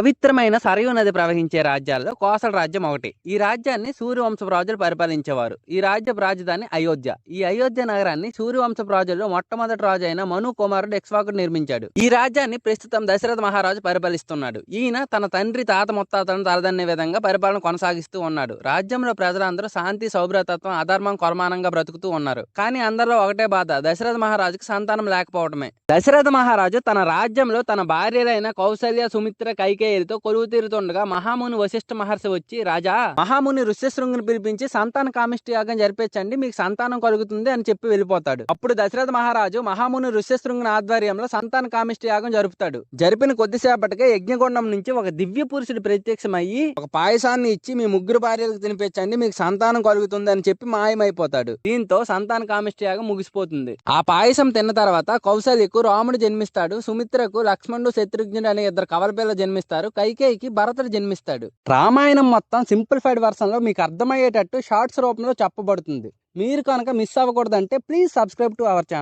పవిత్రమైన సరయూ నది ప్రవహించే రాజ్యాల్లో కోసల రాజ్యం ఒకటి. ఈ రాజ్యాన్ని సూర్యవంశపు రాజులు పరిపాలించేవారు. ఈ రాజ్యపు రాజధాని అయోధ్య. ఈ అయోధ్య నగరాన్ని సూర్యవంశపు రాజుల్లో మొట్టమొదటి రాజు అయిన మను కుమారుడు ఇక్ష్వాకుడు నిర్మించాడు. ఈ రాజ్యాన్ని ప్రస్తుతం దశరథ మహారాజు పరిపాలిస్తున్నాడు. ఈయన తన తండ్రి తాత ముత్తాతలను తలదన్నే విధంగా పరిపాలన కొనసాగిస్తూ ఉన్నాడు. రాజ్యంలో ప్రజలందరూ శాంతి సౌభ్రతత్వం అధర్మం కొలమానంగా బ్రతుకుతూ ఉన్నారు. కానీ అందరిలో ఒకటే బాధ, దశరథ మహారాజుకి సంతానం లేకపోవడమే. దశరథ మహారాజు తన రాజ్యంలో తన భార్యలైన కౌసల్య, సుమిత్ర, కైకేయిలతో కొలువు తీరుతుండగా మహాముని వశిష్ఠ మహర్షి వచ్చి, రాజా, మహాముని ఋష్యశృంగుని పిలిపించి సంతాన కామిష్టి యాగం జరిపించండి, మీకు సంతానం కలుగుతుంది అని చెప్పి వెళ్ళిపోతాడు. అప్పుడు దశరథ మహారాజు మహాముని ఋష్యశృంగుని ఆధ్వర్యంలో సంతాన కామిష్టి యాగం జరుపుతాడు. జరిపిన కొద్దిసేపటికే యజ్ఞగుండం నుంచి ఒక దివ్య పురుషుడు ప్రత్యక్షమయ్యి ఒక పాయసాన్ని ఇచ్చి మీ ముగ్గురు భార్యలకు తినిపించండి, మీకు సంతానం కలుగుతుంది అని చెప్పి మాయమైపోతాడు. దీంతో సంతాన కామిష్టి యాగం ముగిసిపోతుంది. ఆ పాయసం తిన్న తర్వాత కౌసల్యకు రాముడు జన్మిస్తాడు. సుమిత్రకు లక్ష్మణుడు, శత్రుఘ్నుడు అనే ఇద్దరు కవలపిల్లలు జన్మిస్తారు. కైకేయికి భరతుడు జన్మిస్తాడు. రామాయణం మొత్తం సింప్లిఫైడ్ వర్షన్ లో మీకు అర్థమయ్యేటట్టు షార్ట్స్ రూపంలో చెప్పబడుతుంది. మీరు కనుక మిస్ అవ్వకూడదంటే please subscribe to our channel.